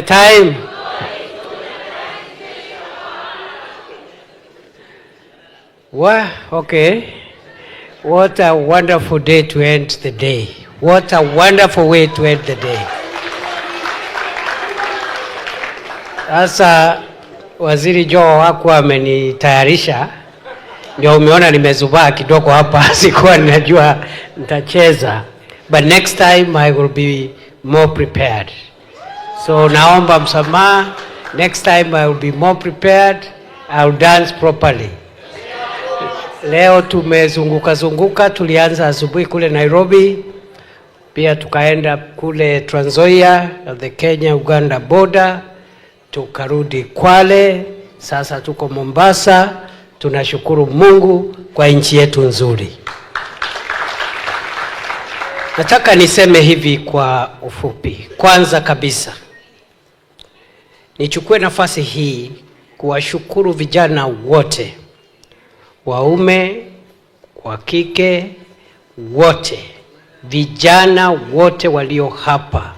Time. Well, okay. What a wonderful day to end the day. What a wonderful way to end the day. Sasa Waziri Joe hakuwa amenitayarisha, ndio umeona nimezubaa kidogo hapa, sikuwa ninajua nitacheza. But next time I will be more prepared. So naomba msamaha. Next time I will be more prepared. I will dance properly. Leo tumezunguka, tulianza asubuhi kule Nairobi, pia tukaenda kule Trans Nzoia, the Kenya-Uganda border, tukarudi Kwale, sasa tuko Mombasa. Tunashukuru Mungu kwa nchi yetu nzuri. Nataka niseme hivi kwa ufupi. Kwanza kabisa, nichukue nafasi hii kuwashukuru vijana wote, waume, wa kike, wote, vijana wote walio hapa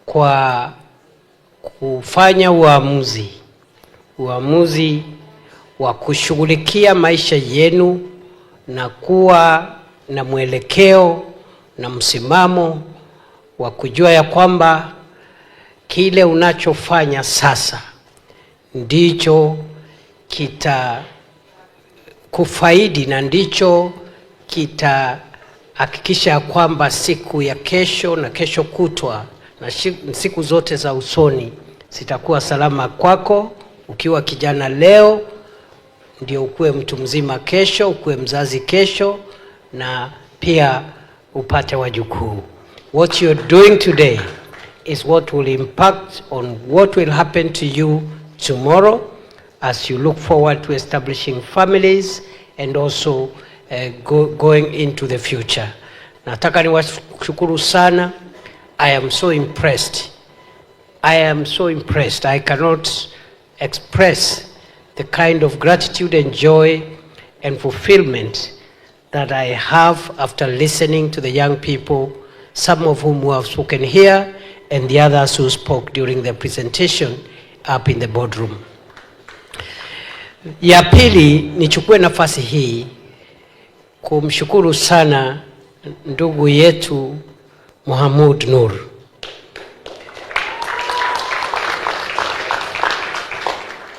kwa kufanya uamuzi wa kushughulikia maisha yenu na kuwa na mwelekeo na msimamo wa kujua ya kwamba kile unachofanya sasa ndicho kita kufaidi na ndicho kitahakikisha kwamba siku ya kesho na kesho kutwa na siku zote za usoni zitakuwa salama kwako. Ukiwa kijana leo, ndio ukuwe mtu mzima kesho, ukuwe mzazi kesho, na pia upate wajukuu. What you're doing today is what will impact on what will happen to you tomorrow as you look forward to establishing families and also going into the future. Nataka niwashukuru sana. I am so impressed. I cannot express the kind of gratitude and joy and fulfillment that I have after listening to the young people, some of whom who have spoken here and the others who spoke during the presentation up in the boardroom. Ya pili, nichukue nafasi hii kumshukuru sana ndugu yetu Mohamud Nur.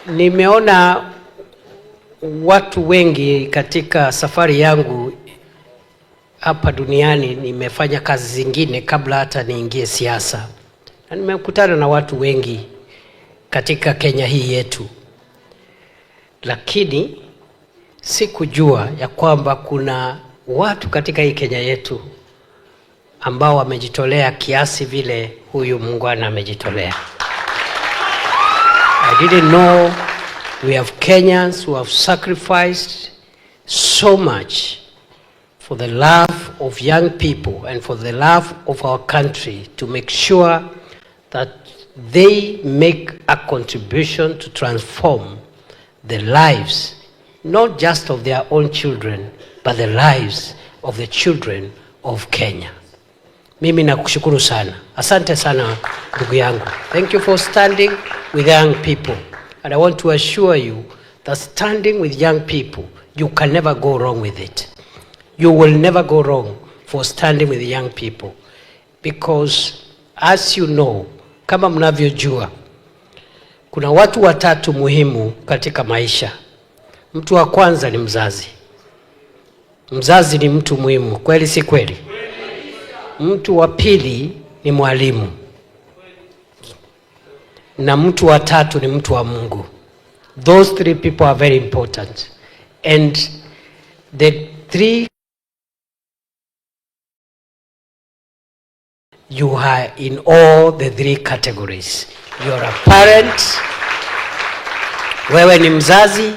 Nimeona watu wengi katika safari yangu hapa duniani. Nimefanya kazi zingine kabla hata niingie siasa, na nimekutana na watu wengi katika Kenya hii yetu, lakini sikujua ya kwamba kuna watu katika hii Kenya yetu ambao wamejitolea kiasi vile huyu muungwana amejitolea. I didn't know we have Kenyans who have sacrificed so much for the love of young people and for the love of our country to make sure that they make a contribution to transform the lives, not just of their own children, but the lives of the children of Kenya. Mimi nakushukuru sana. Asante sana ndugu yangu. Thank you for standing with young people. And I want to assure you that standing with young people, you can never go wrong with it. You will never go wrong for standing with young people. Because as you know, kama mnavyojua, kuna watu watatu muhimu katika maisha. Mtu wa kwanza ni mzazi. Mzazi ni mtu muhimu, kweli si kweli? Mtu wa pili ni mwalimu. Na mtu wa tatu ni mtu wa Mungu. Those three people are very important. And the three, you are in all the three categories. You are a parent, wewe ni mzazi,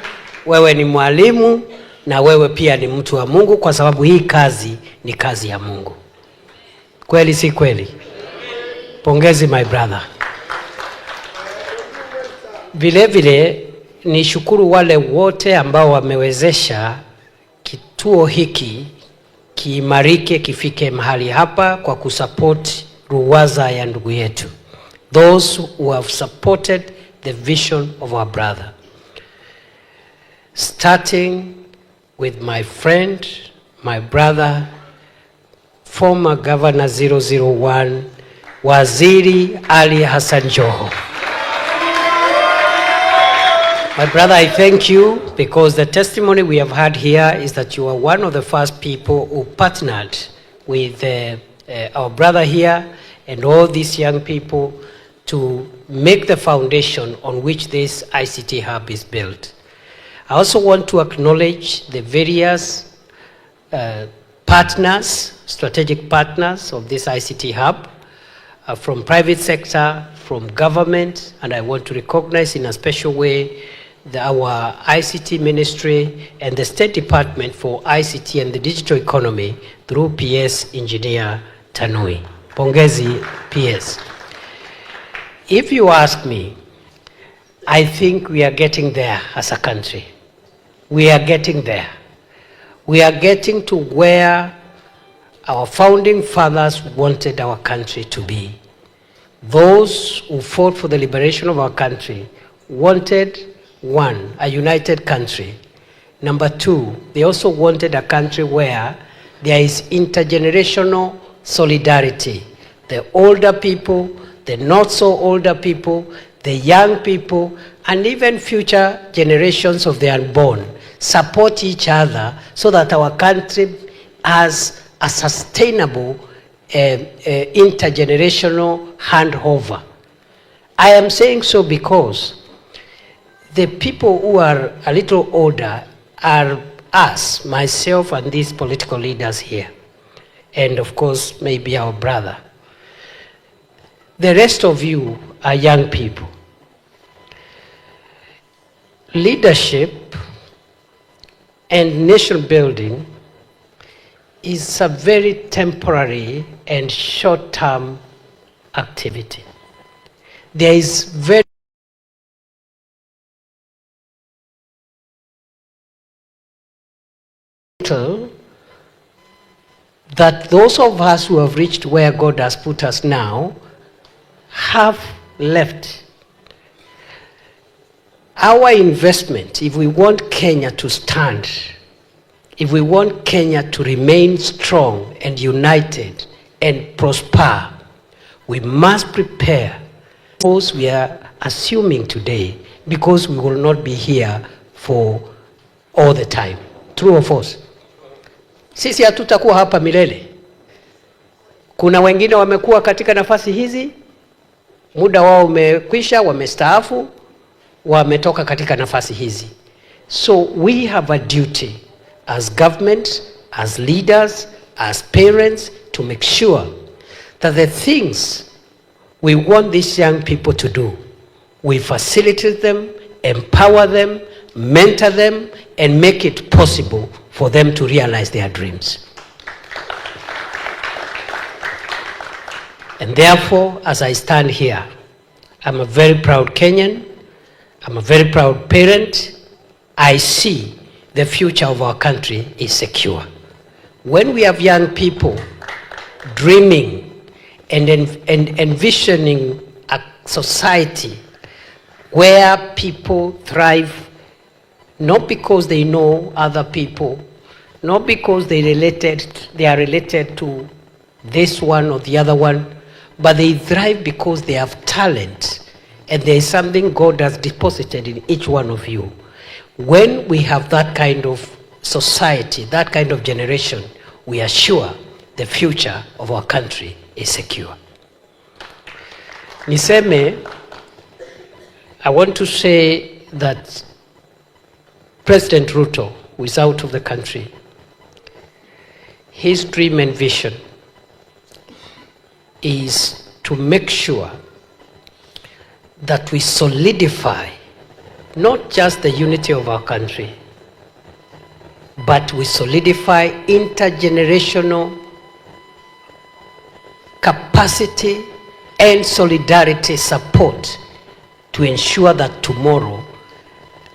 wewe ni mwalimu, na wewe pia ni mtu wa Mungu, kwa sababu hii kazi ni kazi ya Mungu. Kweli si kweli? Pongezi my brother. Vile vile ni shukuru wale wote ambao wamewezesha kituo hiki kiimarike, kifike mahali hapa kwa kusupport ruwaza ya ndugu yetu. those who have supported the vision of our brother. Starting with my friend, my brother, former Governor 001, Waziri Ali Hassan Joho. My brother, I thank you because the testimony we have had here is that you are one of the first people who partnered with our brother here and all these young people to make the foundation on which this ICT hub is built. I also want to acknowledge the various partners, strategic partners of this ICT hub, from private sector, from government, and I want to recognize in a special way our ICT ministry and the State Department for ICT and the digital economy through PS Engineer Tanui. Pongezi PS. If you ask me, I think we are getting there as a country. We are getting there. We are getting to where our founding fathers wanted our country to be. Those who fought for the liberation of our country wanted, one, a united country. Number two, they also wanted a country where there is intergenerational solidarity. The older people, the not so older people, the young people, and even future generations of the unborn support each other so that our country has a sustainable intergenerational handover. I am saying so because the people who are a little older are us, myself and these political leaders here, and of course maybe our brother. The rest of you are young people. Leadership and nation building is a very temporary and short-term activity. There is very little that those of us who have reached where God has put us now have left. Our investment, if we want Kenya to stand, if we want Kenya to remain strong and united and prosper, we must prepare. Suppose we are assuming today, because we will not be here for all the time. True or false? Sisi hatutakuwa hapa milele. Kuna wengine wamekuwa katika nafasi hizi, muda wao umekwisha, wamestaafu, wametoka katika nafasi hizi. So we have a duty as government, as leaders, as parents, to make sure that the things we want these young people to do, we facilitate them, empower them, mentor them, and make it possible for them to realize their dreams. And therefore, as I stand here, I'm a very proud Kenyan, I'm a very proud parent. I see the future of our country is secure. When we have young people dreaming and envisioning a society where people thrive, not because they know other people, not because they are related to this one or the other one, but they thrive because they have talent and there is something God has deposited in each one of you. When we have that kind of society, that kind of generation, we are sure the future of our country is secure. Niseme, I want to say that President Ruto, who is out of the country, his dream and vision is to make sure that we solidify not just the unity of our country, but we solidify intergenerational capacity and solidarity support to ensure that tomorrow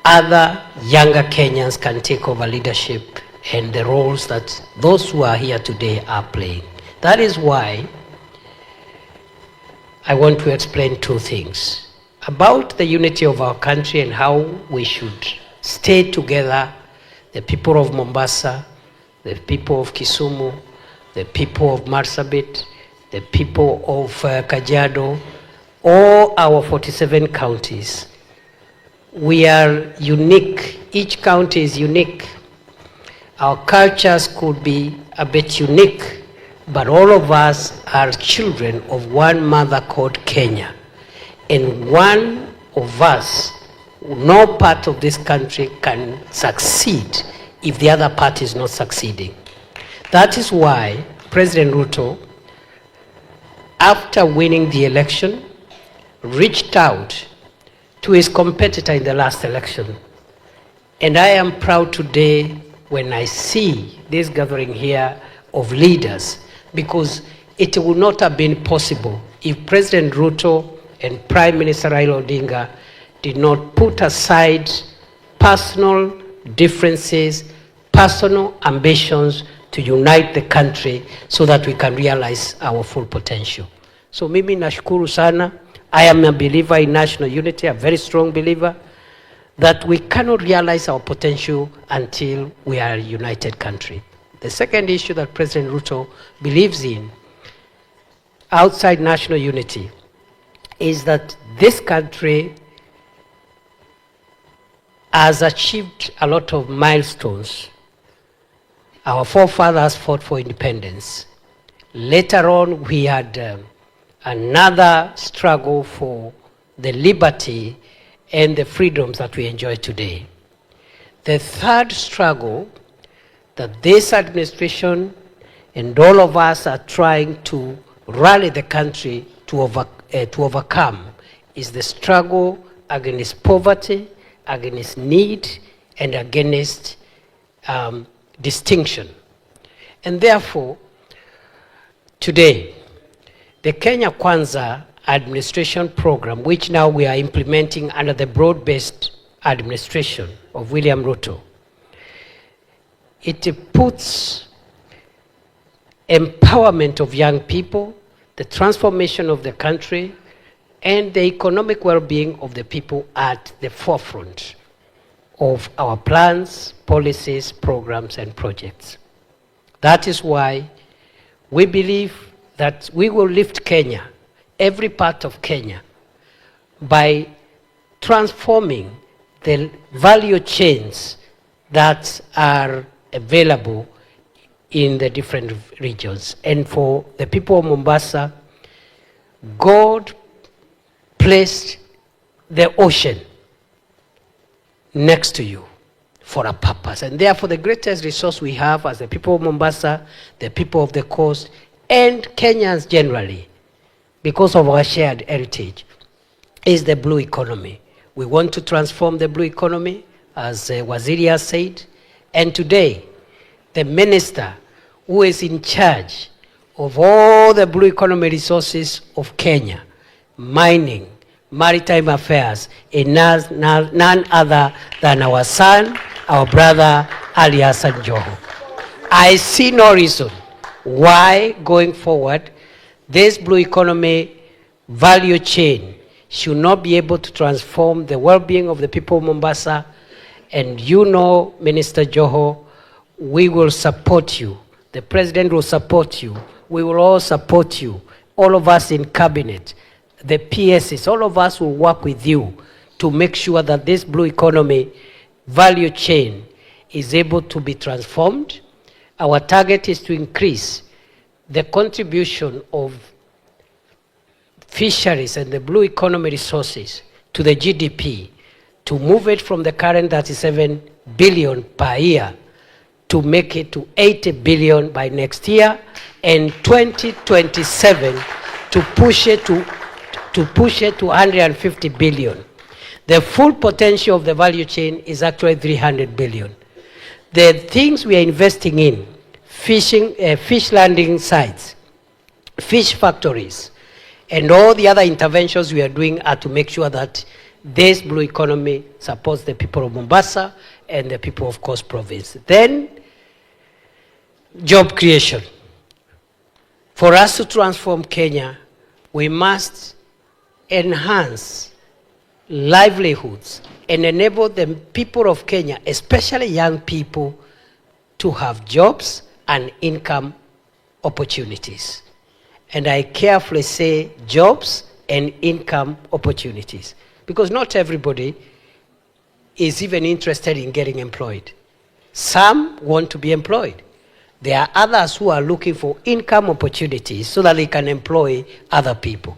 other younger Kenyans can take over leadership and the roles that those who are here today are playing. That is why I want to explain two things about the unity of our country and how we should stay together, the people of Mombasa, the people of Kisumu, the people of Marsabit, the people of Kajiado, all our 47 counties. We are unique. Each county is unique. Our cultures could be a bit unique, but all of us are children of one mother called Kenya. And one of us, no part of this country can succeed if the other part is not succeeding. That is why President Ruto, after winning the election, reached out to his competitor in the last election. And I am proud today when I see this gathering here of leaders, because it would not have been possible if President Ruto and Prime Minister Raila Odinga did not put aside personal differences, personal ambitions to unite the country so that we can realize our full potential. So mimi nashukuru sana. I am a believer in national unity, a very strong believer, that we cannot realize our potential until we are a united country. The second issue that President Ruto believes in outside national unity is that this country has achieved a lot of milestones. Our forefathers fought for independence. Later on, we had another struggle for the liberty and the freedoms that we enjoy today. The third struggle that this administration and all of us are trying to rally the country to overcome is the struggle against poverty, against need, and against distinction. And therefore, today, the Kenya Kwanza administration program, which now we are implementing under the broad-based administration of William Ruto, it puts empowerment of young people, the transformation of the country, and the economic well-being of the people at the forefront of our plans, policies, programs, and projects. That is why we believe that we will lift Kenya, every part of Kenya, by transforming the value chains that are available in the different regions. And for the people of Mombasa, God placed the ocean next to you for a purpose. And therefore, the greatest resource we have as the people of Mombasa, the people of the coast, and Kenyans generally, because of our shared heritage, is the blue economy. We want to transform the blue economy, as Waziri has said. And today, the minister who is in charge of all the blue economy resources of Kenya, mining, maritime affairs, is none other than our son, our brother, Ali Hassan Joho. I see no reason why, going forward, this blue economy value chain should not be able to transform the well-being of the people of Mombasa. And you know, Minister Joho, we will support you. The President will support you. We will all support you. All of us in cabinet, the PSs, all of us will work with you to make sure that this blue economy value chain is able to be transformed. Our target is to increase the contribution of fisheries and the blue economy resources to the GDP, to move it from the current 37 billion per year to make it to 80 billion by next year, and 2027 to push it to 150 billion. The full potential of the value chain is actually 300 billion. The things we are investing in, fish landing sites, fish factories, and all the other interventions we are doing are to make sure that this blue economy supports the people of Mombasa and the people of Coast Province. Then, job creation. For us to transform Kenya, we must enhance livelihoods and enable the people of Kenya, especially young people, to have jobs and income opportunities. And I carefully say jobs and income opportunities, because not everybody is even interested in getting employed. Some want to be employed. There are others who are looking for income opportunities so that they can employ other people.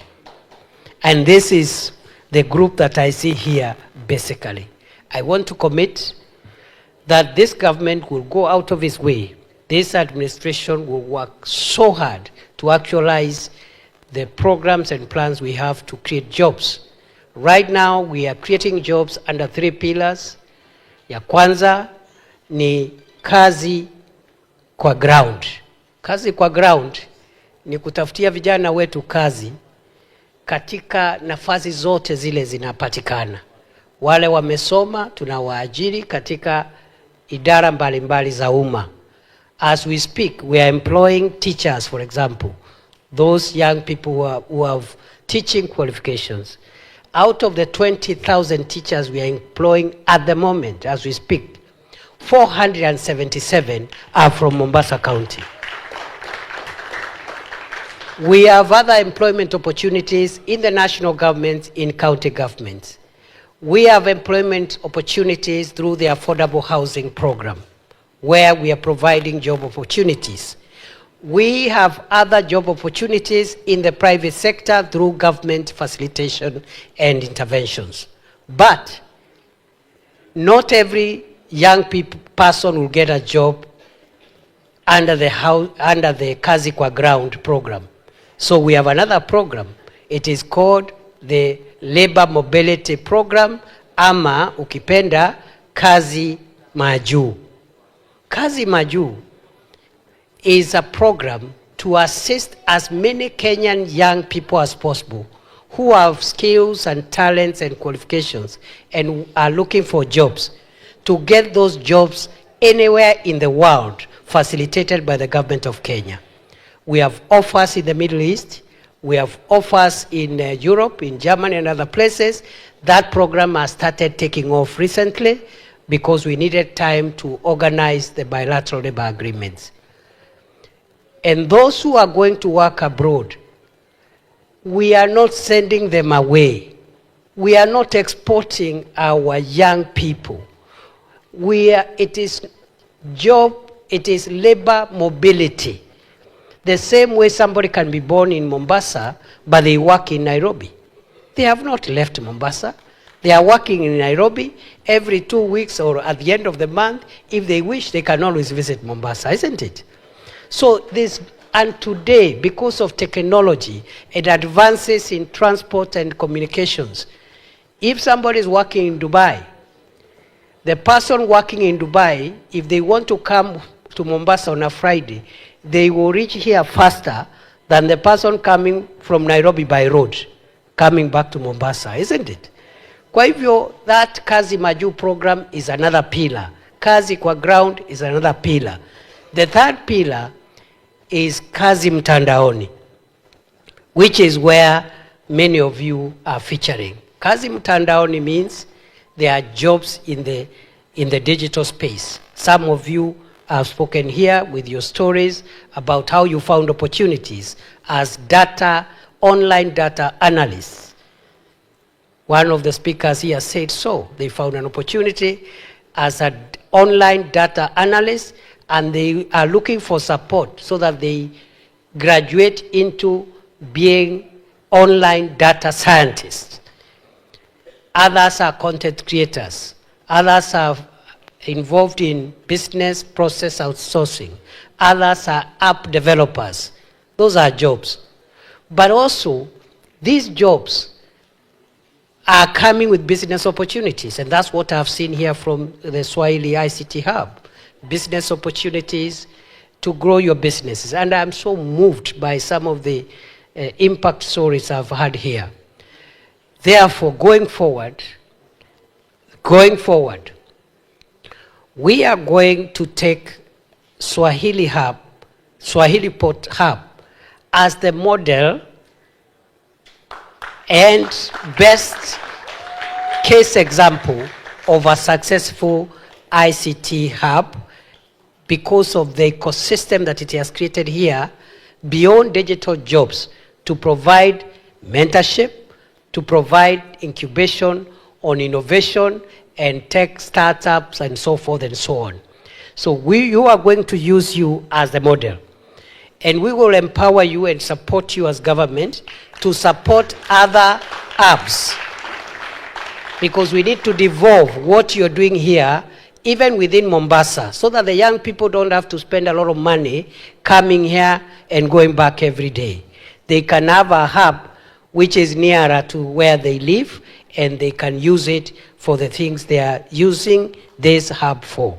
And this is the group that I see here, basically. I want to commit that this government will go out of its way. This administration will work so hard to actualize the programs and plans we have to create jobs. Right now, we are creating jobs under 3 pillars. Ya kwanza ni kazi kwa ground. Kazi kwa ground ni kutafutia vijana wetu kazi katika nafasi zote zile zinapatikana. Wale wamesoma tunawaajiri katika idara mbalimbali za umma. As we speak, we are employing teachers, for example, those young people who have teaching qualifications. Out of the 20,000 teachers we are employing at the moment, as we speak, 477 are from Mombasa County. We have other employment opportunities in the national government, in county governments. We have employment opportunities through the affordable housing program, where we are providing job opportunities. We have other job opportunities in the private sector through government facilitation and interventions. But not every young person will get a job under the Kazi Kwa Ground program. So we have another program. It is called the Labor Mobility Program, ama ukipenda Kazi Maju. Kazi Maju is a program to assist as many Kenyan young people as possible who have skills and talents and qualifications and are looking for jobs, to get those jobs anywhere in the world, facilitated by the government of Kenya. We have offers in the Middle East. We have offers in Europe, in Germany and other places. That program has started taking off recently because we needed time to organize the bilateral labor agreements. And those who are going to work abroad, we are not sending them away. We are not exporting our young people. It is labor mobility. The same way somebody can be born in Mombasa, but they work in Nairobi. They have not left Mombasa. They are working in Nairobi. Every 2 weeks or at the end of the month, if they wish, they can always visit Mombasa, isn't it? So and today, because of technology and advances in transport and communications, if somebody is working in Dubai, the person working in Dubai, if they want to come to Mombasa on a Friday, they will reach here faster than the person coming from Nairobi by road, coming back to Mombasa, isn't it? Kwa hivyo, that Kazi Maju program is another pillar. Kazi Kwa Ground is another pillar. The third pillar is Kazi Mtandaoni, which is where many of you are featuring. Kazi Mtandaoni means there are jobs in the digital space. Some of you have spoken here with your stories about how you found opportunities as online data analysts. One of the speakers here said so. They found an opportunity as an online data analyst, and they are looking for support so that they graduate into being online data scientists. Others are content creators. Others are involved in business process outsourcing. Others are app developers. Those are jobs. But also, these jobs are coming with business opportunities, and that's what I've seen here from the Swahili ICT Hub. Business opportunities to grow your businesses. And I'm so moved by some of the impact stories I've had here. Therefore, going forward, we are going to take Swahili Port Hub as the model and best case example of a successful ICT hub because of the ecosystem that it has created here beyond digital jobs to provide mentorship, to provide incubation on innovation and tech startups and so forth and so on. So you are going to use you as the model. And we will empower you and support you as government to support other hubs. Because we need to devolve what you're doing here, even within Mombasa, so that the young people don't have to spend a lot of money coming here and going back every day. They can have a hub which is nearer to where they live, and they can use it for the things they are using this hub for.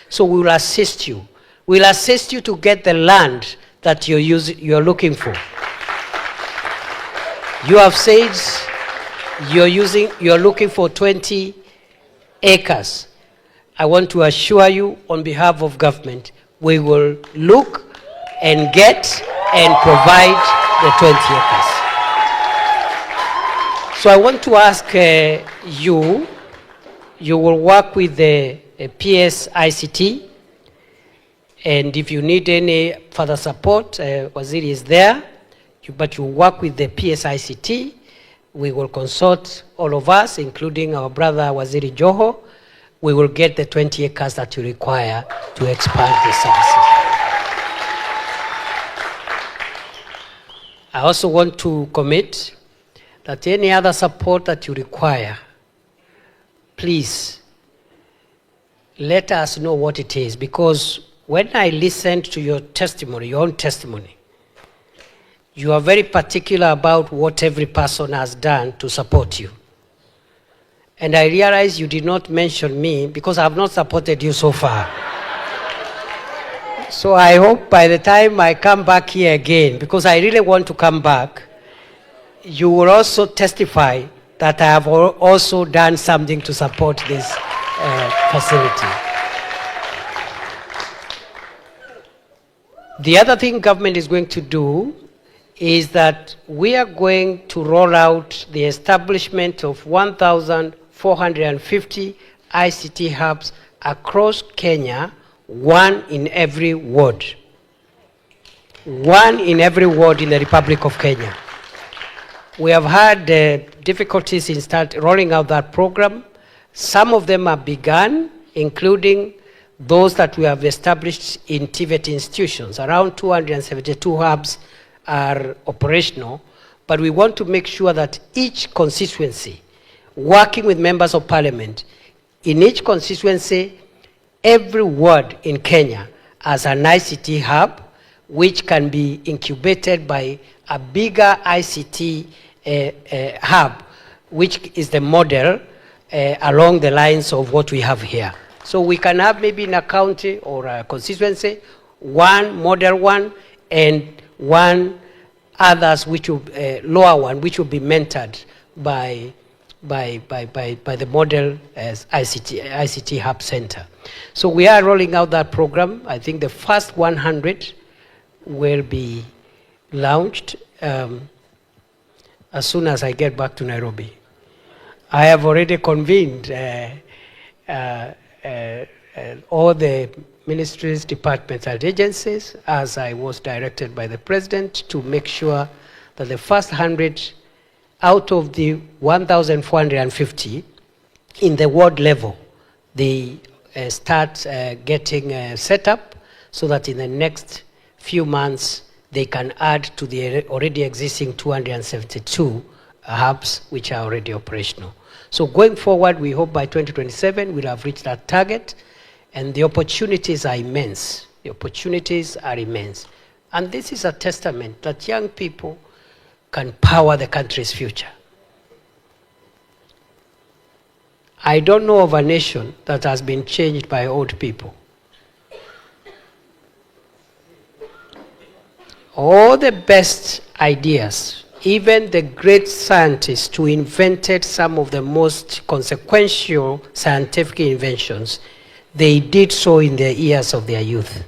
So we will assist you. We'll assist you to get the land that you're looking for. You have said you're looking for 20 acres. I want to assure you on behalf of government, we will look and get and provide the 20 acres. So I want to ask you will work with the PS ICT, and if you need any further support, Waziri is there, but you work with the PS ICT. We will consult all of us, including our brother Waziri Joho. We will get the 20 acres that you require to expand the services. I also want to commit that any other support that you require, please let us know what it is, because when I listened to your testimony, your own testimony, you are very particular about what every person has done to support you. And I realize you did not mention me because I have not supported you so far. So I hope by the time I come back here again, because I really want to come back, you will also testify that I have also done something to support this facility. The other thing government is going to do is that we are going to roll out the establishment of 1,450 ICT hubs across Kenya, one in every ward. One in every ward in the Republic of Kenya. We have had difficulties in rolling out that program. Some of them have begun, including those that we have established in TVET institutions. Around 272 hubs are operational, but we want to make sure that each constituency, working with members of parliament, in each constituency, every ward in Kenya has an ICT hub, which can be incubated by a bigger ICT hub, which is the model along the lines of what we have here. So we can have maybe in a county or a constituency, one model one and one others which will, lower one, which will be mentored by the model as ICT Hub Center. So we are rolling out that program. I think the first 100 will be launched as soon as I get back to Nairobi. I have already convened all the ministries, departments, and agencies, as I was directed by the President, to make sure that the first 100 out of the 1,450 in the ward level, they start getting set up so that in the next few months they can add to the already existing 272 hubs which are already operational. So going forward, we hope by 2027 we'll have reached that target, and the opportunities are immense. The opportunities are immense. And this is a testament that young people can power the country's future. I don't know of a nation that has been changed by old people. All the best ideas, even the great scientists who invented some of the most consequential scientific inventions, they did so in the years of their youth.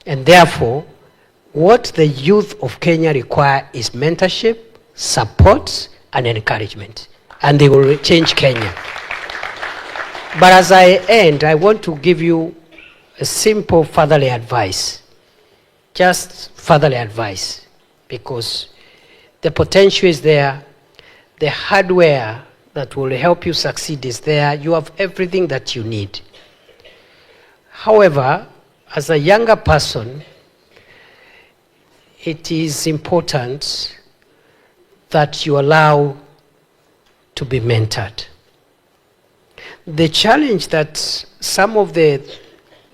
And therefore, what the youth of Kenya require is mentorship, support, and encouragement. And they will change Kenya. But as I end, I want to give you a simple fatherly advice. Just fatherly advice. Because the potential is there. The hardware that will help you succeed is there. You have everything that you need. However, as a younger person, it is important that you allow to be mentored. The challenge that some of the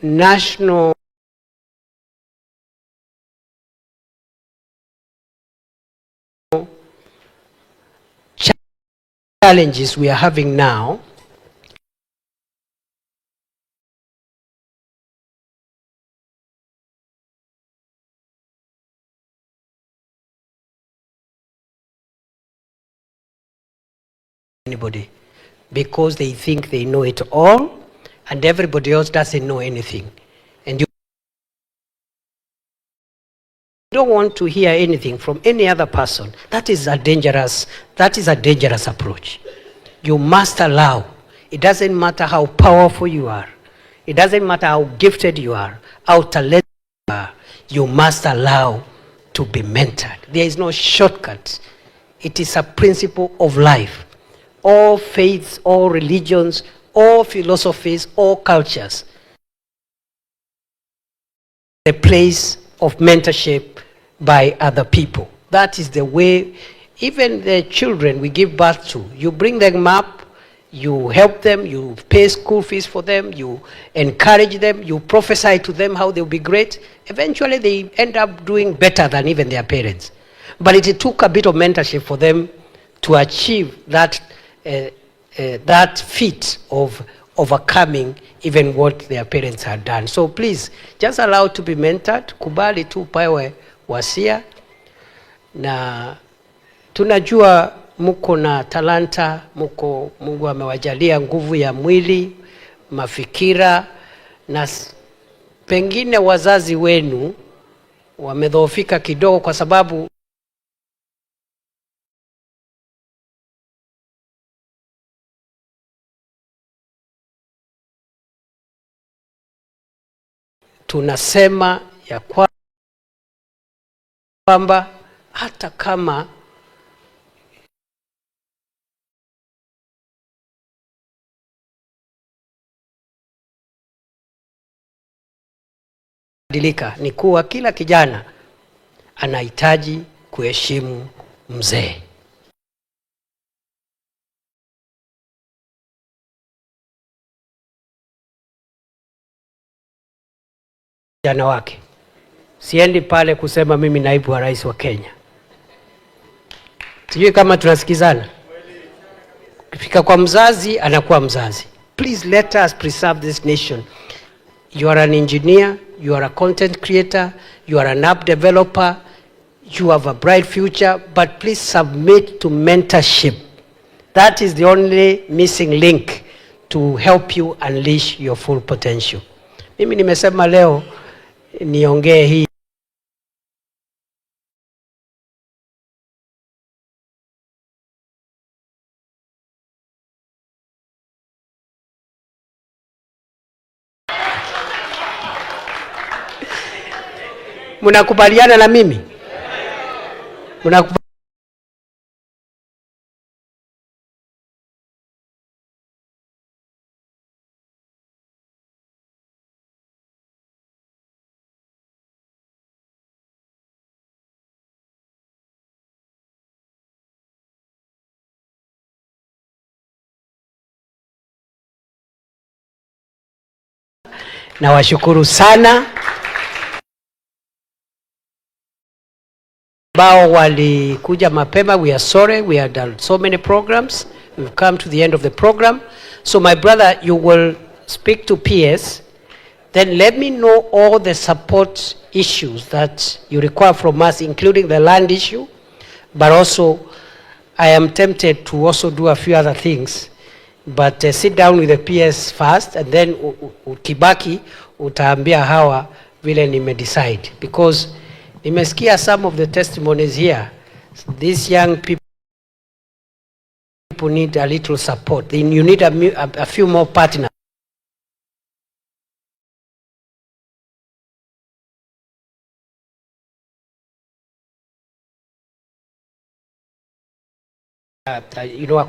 national challenges we are having now anybody, because they think they know it all and everybody else doesn't know anything. And you don't want to hear anything from any other person. That is a dangerous approach. You must allow. It doesn't matter how powerful you are. It doesn't matter how gifted you are, how talented you are. You must allow to be mentored. There is no shortcut. It is a principle of life. All faiths, all religions, all philosophies, all cultures. The place of mentorship by other people. That is the way, even the children we give birth to, you bring them up, you help them, you pay school fees for them, you encourage them, you prophesy to them how they'll be great. Eventually they end up doing better than even their parents. But it took a bit of mentorship for them to achieve that feat of overcoming even what their parents had done. So please, just allow to be mentored, kubali tu pawe wasia, na tunajua muko na talanta, Mungu amewajalia nguvu ya mwili, mafikira, na pengine wazazi wenu wamedhoofika kidogo kwa sababu tunasema ya kwamba hata kama badilika ni kuwa kila kijana anahitaji kuheshimu mzee. Kijana wake. Siendi pale kusema mimi naibu wa rais wa Kenya. Sijui kama tunasikizana. Kufika kwa mzazi, anakuwa mzazi. Please let us preserve this nation. You are an engineer, you are a content creator, you are an app developer, you have a bright future, but please submit to mentorship. That is the only missing link to help you unleash your full potential. Mimi nimesema leo niongee hii. Mnakubaliana na mimi? Nawashukuru sana ambao walikuja mapema. We are sorry, we have done so many programs. We've come to the end of the program. So my brother, you will speak to PS. Then let me know all the support issues that you require from us, including the land issue. But also, I am tempted to also do a few other things. But sit down with the PS first, and then ukibaki utaambia hawa vile decide. Because nimesikia some of the testimonies here, So these young people need a little support. You need a few more partners. A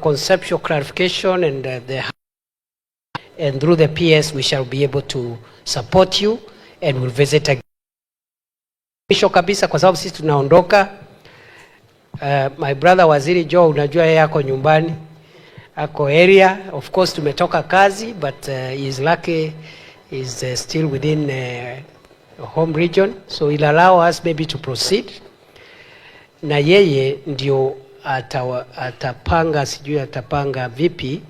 conceptual clarification and through the PS we shall be able to support you and we'll visit again. Mwisho kabisa kwa sababu sisi tunaondoka, my brother Waziri Joe, unajua yeye yako nyumbani, ako area, of course tumetoka kazi, but he is lucky is still within home region, so he'll allow us maybe to proceed. Na yeye ndio atapanga, sijui atapanga vipi,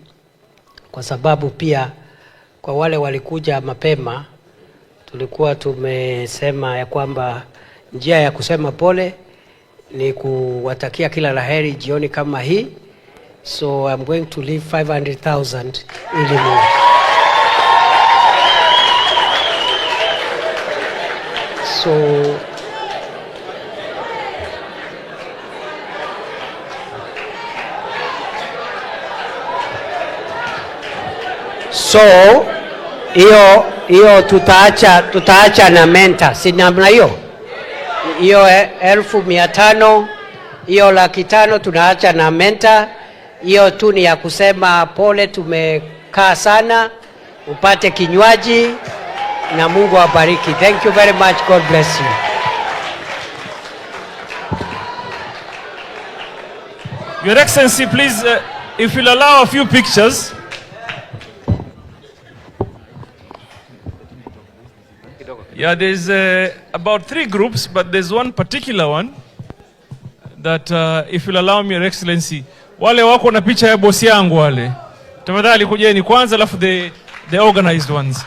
kwa sababu pia kwa wale walikuja mapema tulikuwa tumesema ya kwamba njia ya kusema pole ni kuwatakia kila laheri jioni kama hii. So I'm going to leave 500,000 ili So hiyo tutaacha na mentor, si namna hiyo? Hiyo 1,500, hiyo 500,000 tunaacha na mentor. Hiyo tu ni ya kusema pole, tumekaa sana, upate kinywaji na Mungu awabariki. Thank you very much. God bless you. Your Excellency, please, if you'll allow a few pictures. Yeah, there's about 3 groups, but there's one particular one that if you'll allow me, Your Excellency, wale wako na picha ya bosi yangu wale, tafadhali kujeni kwanza, alafu the organized ones.